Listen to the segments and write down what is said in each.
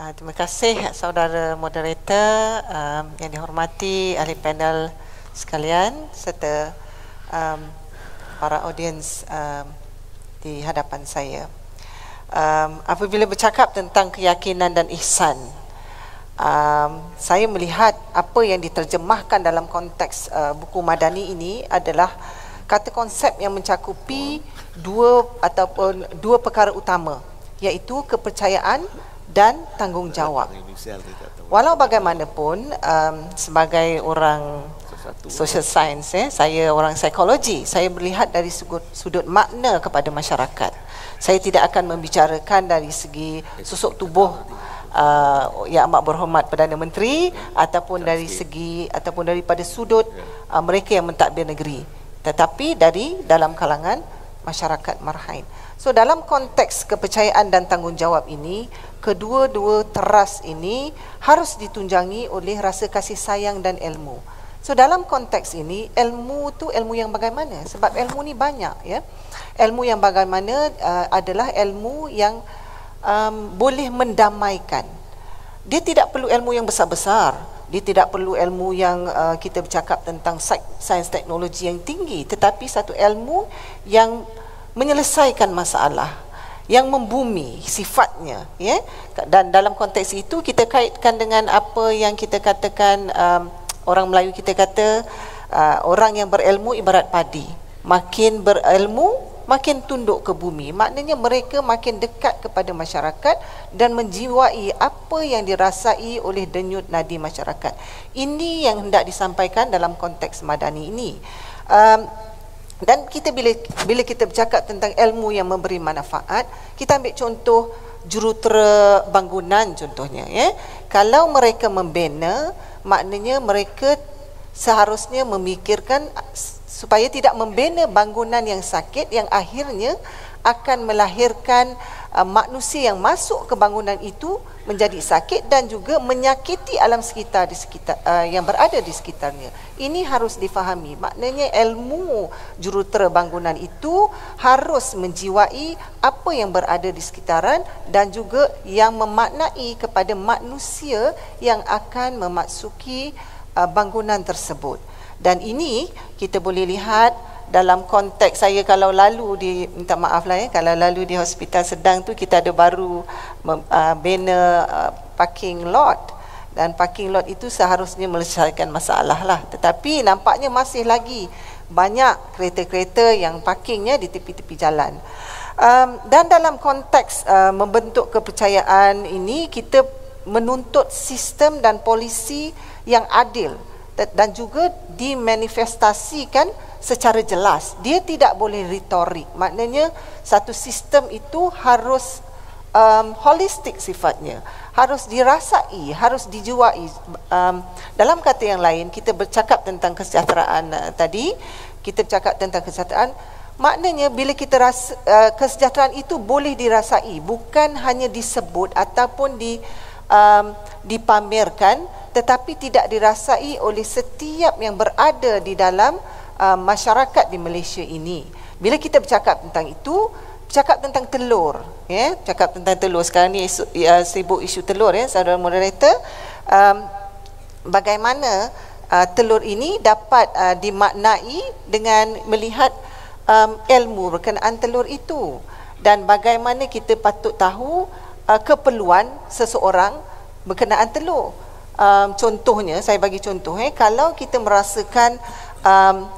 Terima kasih saudara moderator, yang dihormati ahli panel sekalian serta para audiens di hadapan saya. Apabila bercakap tentang keyakinan dan ihsan, saya melihat apa yang diterjemahkan dalam konteks buku Madani ini adalah kata konsep yang mencakupi dua perkara utama, iaitu kepercayaan dan tanggungjawab. Walau bagaimanapun, sebagai orang social science, saya orang psikologi, saya melihat dari sudut makna kepada masyarakat. Saya tidak akan membicarakan dari segi susuk tubuh Yang Amat Berhormat Perdana Menteri ataupun dari segi ataupun daripada sudut mereka yang mentadbir negeri, tetapi dari dalam kalangan masyarakat marhain. So dalam konteks kepercayaan dan tanggungjawab ini, kedua-dua teras ini harus ditunjangi oleh rasa kasih sayang dan ilmu. So dalam konteks ini, ilmu tu ilmu yang bagaimana? Sebab ilmu ni banyak, ya. Ilmu yang bagaimana adalah ilmu yang boleh mendamaikan. Dia tidak perlu ilmu yang besar-besar. Dia tidak perlu ilmu yang kita bercakap tentang sains teknologi yang tinggi, tetapi satu ilmu yang menyelesaikan masalah, yang membumi sifatnya, ya. Dan dalam konteks itu kita kaitkan dengan apa yang kita katakan, orang Melayu kita kata orang yang berilmu ibarat padi, makin berilmu makin tunduk ke bumi. Maknanya mereka makin dekat kepada masyarakat dan menjiwai apa yang dirasai oleh denyut nadi masyarakat. Ini yang hendak disampaikan dalam konteks Madani ini. Dan kita bila kita bercakap tentang ilmu yang memberi manfaat, kita ambil contoh jurutera bangunan contohnya, ya. Kalau mereka membina, maknanya mereka seharusnya memikirkan supaya tidak membina bangunan yang sakit yang akhirnya akan melahirkan manusia yang masuk ke bangunan itu menjadi sakit dan juga menyakiti alam sekitar yang berada di sekitarnya. Ini harus difahami. Maknanya ilmu jurutera bangunan itu harus menjiwai apa yang berada di sekitaran dan juga yang memaknai kepada manusia yang akan memasuki bangunan tersebut. Dan ini kita boleh lihat dalam konteks saya kalau lalu minta maaf lah, ya, kalau lalu di Hospital Sedang tu kita ada baru bina parking lot, dan parking lot itu seharusnya menyelesaikan masalah lah, tetapi nampaknya masih lagi banyak kereta-kereta yang parkingnya di tepi-tepi jalan. Dan dalam konteks membentuk kepercayaan ini, kita menuntut sistem dan polisi yang adil dan juga dimanifestasikan secara jelas. Dia tidak boleh retorik. Maknanya satu sistem itu harus holistik sifatnya, harus dirasai, harus dijiwai. Dalam kata yang lain, kita bercakap tentang kesejahteraan tadi, kita bercakap tentang kesejahteraan, maknanya bila kita rasa kesejahteraan itu boleh dirasai, bukan hanya disebut ataupun dipamerkan, tetapi tidak dirasai oleh setiap yang berada di dalam masyarakat di Malaysia ini. Bila kita bercakap tentang itu, bercakap tentang telur, ya, bercakap tentang telur. Sekarang ni sibuk isu telur, ya, saudara moderator. Bagaimana telur ini dapat dimaknai dengan melihat ilmu berkenaan telur itu, dan bagaimana kita patut tahu keperluan seseorang berkenaan telur. Contohnya, saya bagi contoh, kalau kita merasakan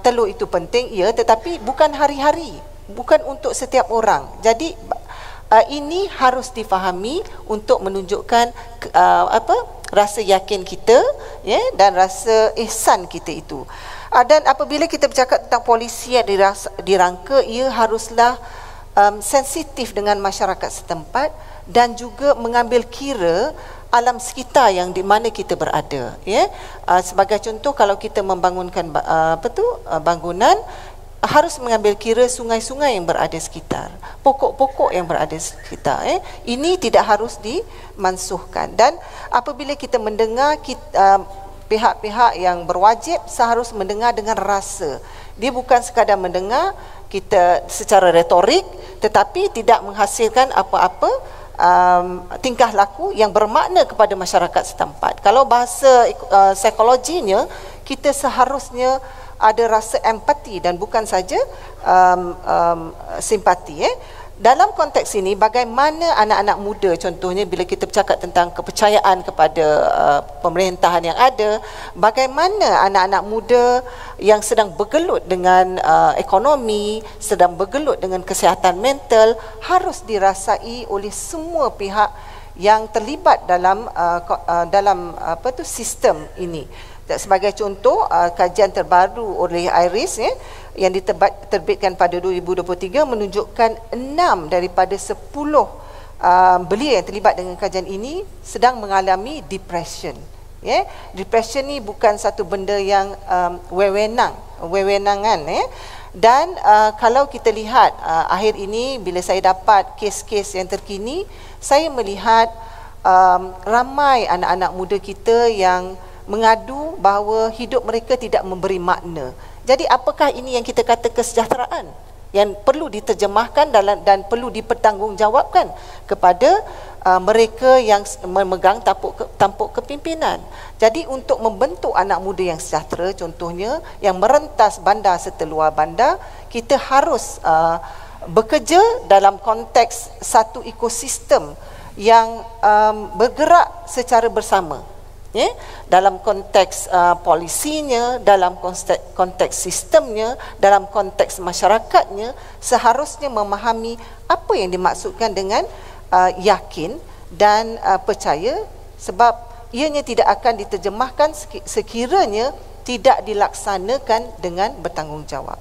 telur itu penting, ya, tetapi bukan hari-hari, bukan untuk setiap orang. Jadi ini harus difahami untuk menunjukkan rasa yakin kita, ya, dan rasa ihsan kita itu. Dan apabila kita bercakap tentang polisi yang dirangka, ia haruslah sensitif dengan masyarakat setempat dan juga mengambil kira alam sekitar yang di mana kita berada, ya. Sebagai contoh, kalau kita membangunkan bangunan, harus mengambil kira sungai-sungai yang berada sekitar, pokok-pokok yang berada sekitar, Ini tidak harus dimansuhkan. Dan apabila kita mendengar, pihak-pihak yang berwajib seharus mendengar dengan rasa. Dia bukan sekadar mendengar kita secara retorik, tetapi tidak menghasilkan apa-apa tingkah laku yang bermakna kepada masyarakat setempat. Kalau bahasa psikologinya, kita seharusnya ada rasa empati dan bukan saja simpati. Dalam konteks ini, bagaimana anak-anak muda, contohnya bila kita bercakap tentang kepercayaan kepada pemerintahan yang ada, bagaimana anak-anak muda yang sedang bergelut dengan ekonomi, sedang bergelut dengan kesihatan mental, harus dirasai oleh semua pihak yang terlibat dalam sistem ini. Sebagai contoh, kajian terbaru oleh IRIS yang diterbitkan pada 2023 menunjukkan 6 daripada 10 belia yang terlibat dengan kajian ini sedang mengalami depression. Depression ni bukan satu benda yang wewenangan. Dan kalau kita lihat akhir ini, bila saya dapat kes-kes yang terkini, saya melihat ramai anak-anak muda kita yang mengadu bahawa hidup mereka tidak memberi makna. Jadi apakah ini yang kita kata kesejahteraan yang perlu diterjemahkan dan perlu dipertanggungjawabkan kepada mereka yang memegang tampuk kepimpinan. Jadi untuk membentuk anak muda yang sejahtera, contohnya yang merentas bandar serta luar bandar, kita harus bekerja dalam konteks satu ekosistem yang bergerak secara bersama. Dalam konteks polisinya, dalam konteks sistemnya, dalam konteks masyarakatnya, seharusnya memahami apa yang dimaksudkan dengan yakin dan percaya, sebab ianya tidak akan diterjemahkan sekiranya tidak dilaksanakan dengan bertanggungjawab.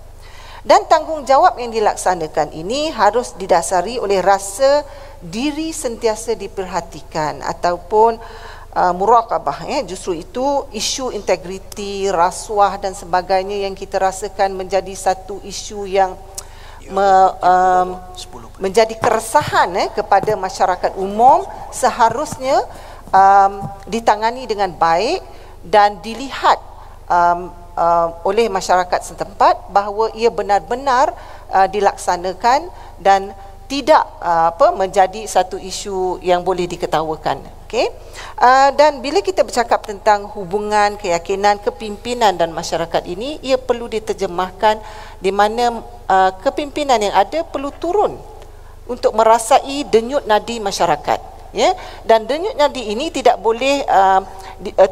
Dan tanggungjawab yang dilaksanakan ini harus didasari oleh rasa diri sentiasa diperhatikan ataupun muraqabah. Justru itu isu integriti, rasuah dan sebagainya yang kita rasakan menjadi satu isu yang menjadi keresahan kepada masyarakat umum, seharusnya ditangani dengan baik dan dilihat oleh masyarakat setempat bahawa ia benar-benar dilaksanakan dan tidak menjadi satu isu yang boleh diketawakan. Dan bila kita bercakap tentang hubungan, keyakinan, kepimpinan dan masyarakat ini, ia perlu diterjemahkan di mana kepimpinan yang ada perlu turun untuk merasai denyut nadi masyarakat. Dan denyut nadi ini tidak boleh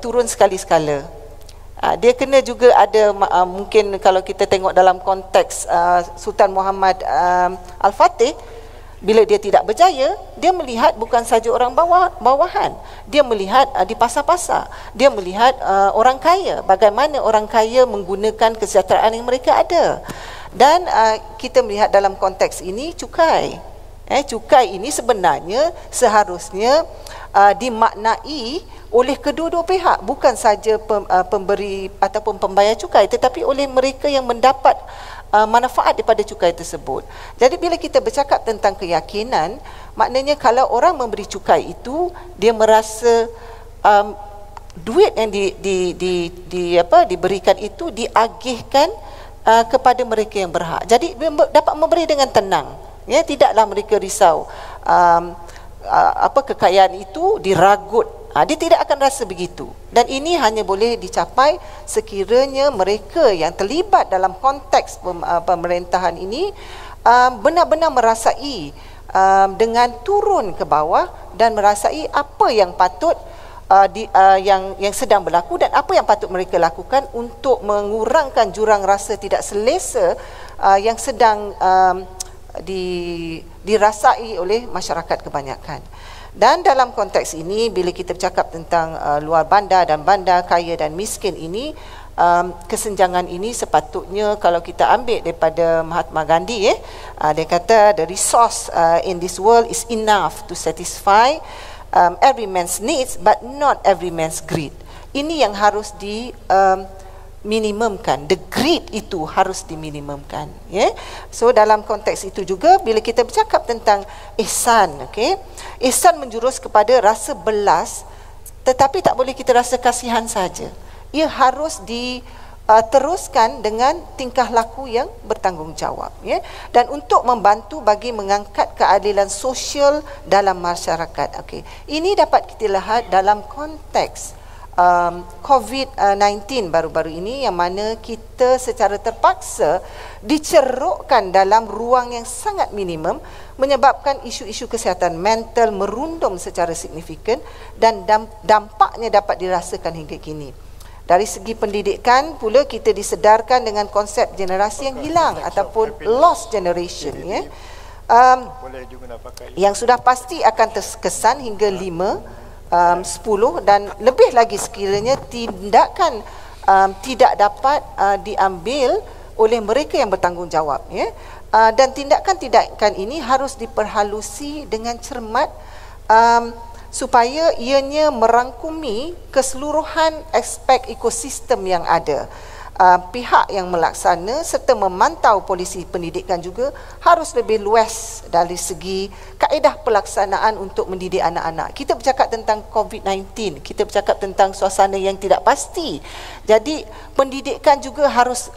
turun sekali-sekala. Dia kena juga ada, mungkin kalau kita tengok dalam konteks Sultan Muhammad Al-Fatih, bila dia tidak berjaya, dia melihat bukan saja orang bawahan, dia melihat di pasar-pasar, dia melihat orang kaya, bagaimana orang kaya menggunakan kesejahteraan yang mereka ada. Dan kita melihat dalam konteks ini cukai. Cukai ini sebenarnya seharusnya dimaknai oleh kedua-dua pihak, bukan saja pemberi ataupun pembayar cukai, tetapi oleh mereka yang mendapat manfaat daripada cukai tersebut. Jadi bila kita bercakap tentang keyakinan, maknanya kalau orang memberi cukai itu, dia merasa duit yang diberikan itu diagihkan kepada mereka yang berhak. Jadi dapat memberi dengan tenang. Tidaklah mereka risau kekayaan itu diragut. Dia tidak akan rasa begitu. Dan ini hanya boleh dicapai sekiranya mereka yang terlibat dalam konteks pemerintahan ini benar-benar merasai dengan turun ke bawah dan merasai apa yang patut yang sedang berlaku dan apa yang patut mereka lakukan untuk mengurangkan jurang rasa tidak selesa yang sedang dirasai oleh masyarakat kebanyakan. Dan dalam konteks ini, bila kita bercakap tentang luar bandar dan bandar, kaya dan miskin ini, kesenjangan ini sepatutnya kalau kita ambil daripada Mahatma Gandhi, dia kata the resource in this world is enough to satisfy every man's needs but not every man's greed. Ini yang harus minimumkan, the greed itu harus diminimumkan. So dalam konteks itu juga bila kita bercakap tentang ihsan, ihsan menjurus kepada rasa belas, tetapi tak boleh kita rasa kasihan saja. Ia harus teruskan dengan tingkah laku yang bertanggungjawab, ya, dan untuk membantu bagi mengangkat keadilan sosial dalam masyarakat. Okey, ini dapat kita lihat dalam konteks COVID-19 baru-baru ini, yang mana kita secara terpaksa dicerukkan dalam ruang yang sangat minimum, menyebabkan isu-isu kesihatan mental merundum secara signifikan dan dampaknya dapat dirasakan hingga kini. Dari segi pendidikan pula, kita disedarkan dengan konsep generasi yang hilang ataupun lost generation, ya, yang sudah pasti akan terkesan hingga 5, 10 dan lebih lagi sekiranya tindakan tidak dapat diambil oleh mereka yang bertanggungjawab, ya. Dan tindakan-tindakan ini harus diperhalusi dengan cermat supaya ianya merangkumi keseluruhan aspek ekosistem yang ada. Pihak yang melaksana serta memantau polisi pendidikan juga harus lebih luas dari segi kaedah pelaksanaan untuk mendidik anak-anak. Kita bercakap tentang COVID-19, kita bercakap tentang suasana yang tidak pasti. Jadi pendidikan juga harus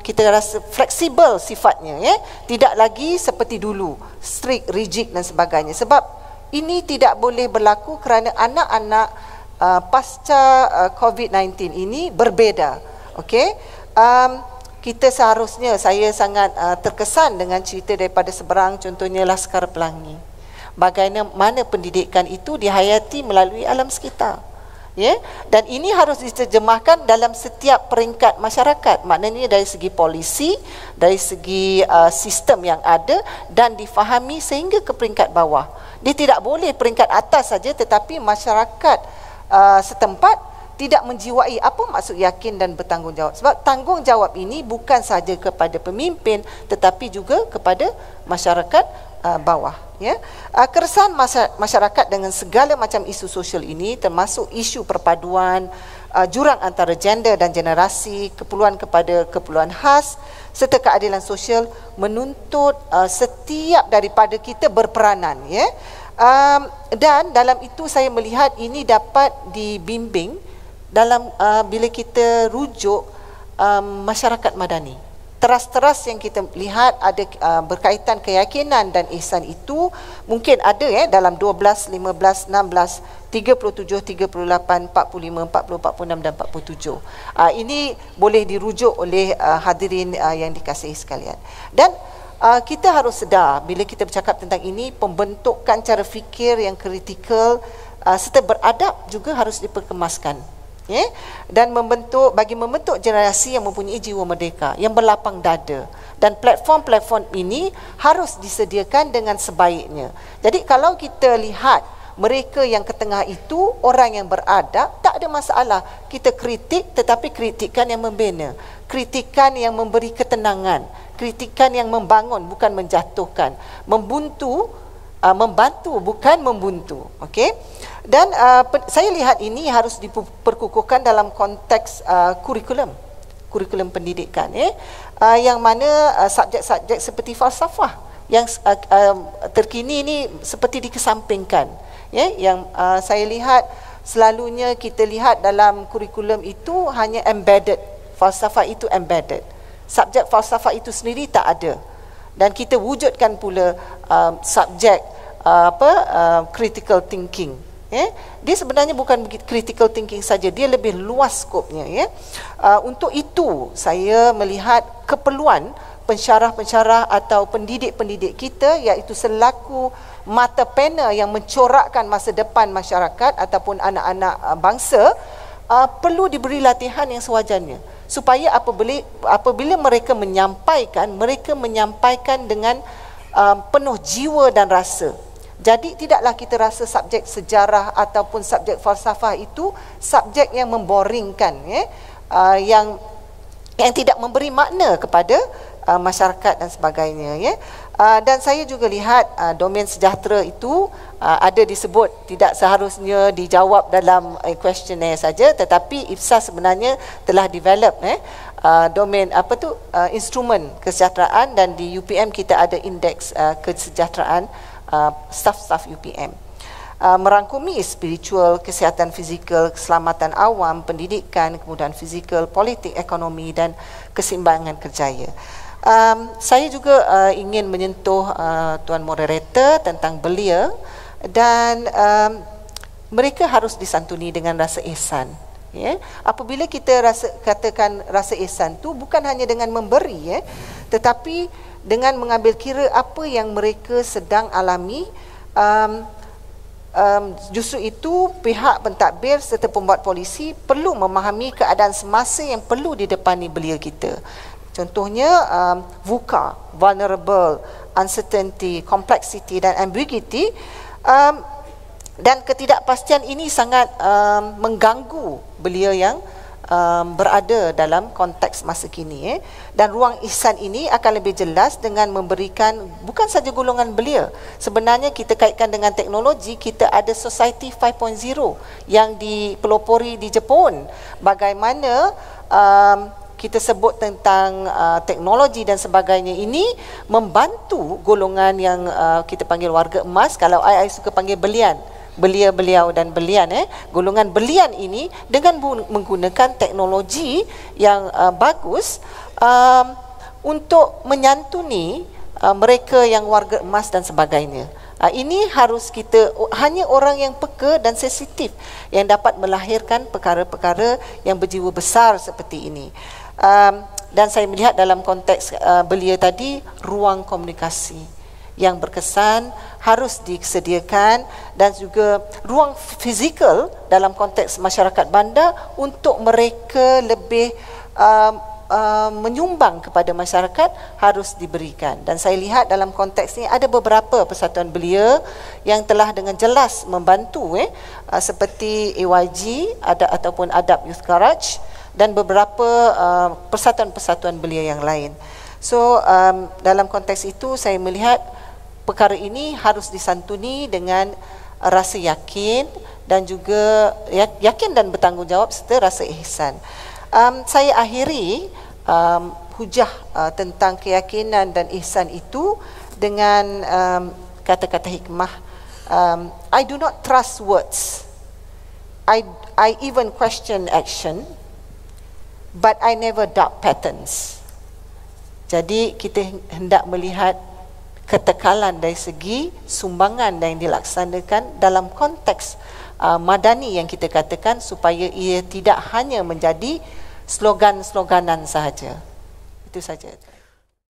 kita rasa fleksibel sifatnya, ya. Tidak lagi seperti dulu, strict, rigid dan sebagainya. Sebab ini tidak boleh berlaku kerana anak-anak pasca COVID-19 ini berbeza. Okey, kita seharusnya, saya sangat terkesan dengan cerita daripada seberang, contohnya Laskar Pelangi. Bagaimana pendidikan itu dihayati melalui alam sekitar, ya, dan ini harus diterjemahkan dalam setiap peringkat masyarakat. Maknanya dari segi polisi, dari segi sistem yang ada, dan difahami sehingga ke peringkat bawah. Dia tidak boleh peringkat atas saja, tetapi masyarakat setempat tidak menjiwai apa maksud yakin dan bertanggungjawab. Sebab tanggungjawab ini bukan sahaja kepada pemimpin, tetapi juga kepada masyarakat bawah, ya. Keresahan masyarakat dengan segala macam isu sosial ini, termasuk isu perpaduan, jurang antara gender dan generasi, keperluan kepada keperluan khas serta keadilan sosial, menuntut setiap daripada kita berperanan, ya. Dan dalam itu saya melihat ini dapat dibimbing dalam bila kita rujuk masyarakat madani. Teras-teras yang kita lihat ada berkaitan keyakinan dan ihsan itu mungkin ada, ya, dalam 12, 15, 16, 37, 38, 45, 40, 46 dan 47. Ini boleh dirujuk oleh hadirin yang dikasihi sekalian. Dan kita harus sedar bila kita bercakap tentang ini, pembentukan cara fikir yang kritikal serta beradab juga harus diperkemaskan, ya, dan bagi membentuk generasi yang mempunyai jiwa merdeka, yang berlapang dada, dan platform-platform ini harus disediakan dengan sebaiknya. Jadi kalau kita lihat mereka yang ke tengah itu orang yang beradab, tak ada masalah kita kritik, tetapi kritikan yang membina, kritikan yang memberi ketenangan, kritikan yang membangun bukan menjatuhkan, membantu bukan membuntu. Okey, dan saya lihat ini harus diperkukuhkan dalam konteks kurikulum pendidikan, yang mana subjek-subjek seperti falsafah yang terkini ini seperti dikesampingkan, ya, yang saya lihat selalunya kita lihat dalam kurikulum itu hanya embedded, falsafah itu embedded, subjek falsafah itu sendiri tak ada, dan kita wujudkan pula subjek critical thinking, ya. Dia sebenarnya bukan critical thinking saja, dia lebih luas skopnya, ya. Untuk itu saya melihat keperluan pensyarah-pensyarah atau pendidik-pendidik kita, iaitu selaku mata pena yang mencorakkan masa depan masyarakat ataupun anak-anak bangsa, perlu diberi latihan yang sewajarnya, supaya apabila mereka menyampaikan dengan penuh jiwa dan rasa. Jadi tidaklah kita rasa subjek sejarah ataupun subjek falsafah itu subjek yang memboringkan, ya, yang tidak memberi makna kepada masyarakat dan sebagainya, ya. Dan saya juga lihat domain sejahtera itu ada disebut, tidak seharusnya dijawab dalam questionnaire saja, tetapi IPSAS sebenarnya telah develop domain instrumen kesejahteraan, dan di UPM kita ada indeks kesejahteraan staf-staf UPM. merangkumi spiritual, kesihatan fizikal, keselamatan awam, pendidikan, kemudahan fizikal, politik, ekonomi dan keseimbangan kerjaya. Saya juga ingin menyentuh Tuan Moderator tentang belia dan mereka harus disantuni dengan rasa ihsan. Ya, apabila kita katakan rasa ihsan tu bukan hanya dengan memberi, tetapi dengan mengambil kira apa yang mereka sedang alami. Justru itu pihak pentadbir serta pembuat polisi perlu memahami keadaan semasa yang perlu didepani belia kita. Contohnya VUCA, vulnerable, uncertainty, complexity dan ambiguity. Dan ketidakpastian ini sangat mengganggu belia yang berada dalam konteks masa kini. Dan ruang ihsan ini akan lebih jelas dengan memberikan bukan saja golongan belia. Sebenarnya kita kaitkan dengan teknologi, kita ada Society 5.0 yang dipelopori di Jepun. Bagaimana kita sebut tentang teknologi dan sebagainya ini membantu golongan yang kita panggil warga emas. Kalau I suka panggil belian, belia, beliau dan belian, golongan belian ini dengan menggunakan teknologi yang bagus untuk menyantuni mereka yang warga emas dan sebagainya. Ini harus kita, hanya orang yang peka dan sensitif yang dapat melahirkan perkara-perkara yang berjiwa besar seperti ini. Dan saya melihat dalam konteks belia tadi, ruang komunikasi yang berkesan harus disediakan dan juga ruang fizikal dalam konteks masyarakat bandar untuk mereka lebih menyumbang kepada masyarakat harus diberikan. Dan saya lihat dalam konteks ini ada beberapa persatuan belia yang telah dengan jelas membantu seperti AYG ataupun Adab Youth Garage dan beberapa persatuan-persatuan belia yang lain. So dalam konteks itu saya melihat perkara ini harus disantuni dengan rasa yakin dan juga yakin dan bertanggungjawab serta rasa ihsan. Saya akhiri hujah tentang keyakinan dan ihsan itu dengan kata-kata hikmah. I do not trust words. I even question action, but I never doubt patterns. Jadi kita hendak melihat ketekalan dari segi sumbangan yang dilaksanakan dalam konteks madani yang kita katakan, supaya ia tidak hanya menjadi slogan-sloganan sahaja. Itu saja.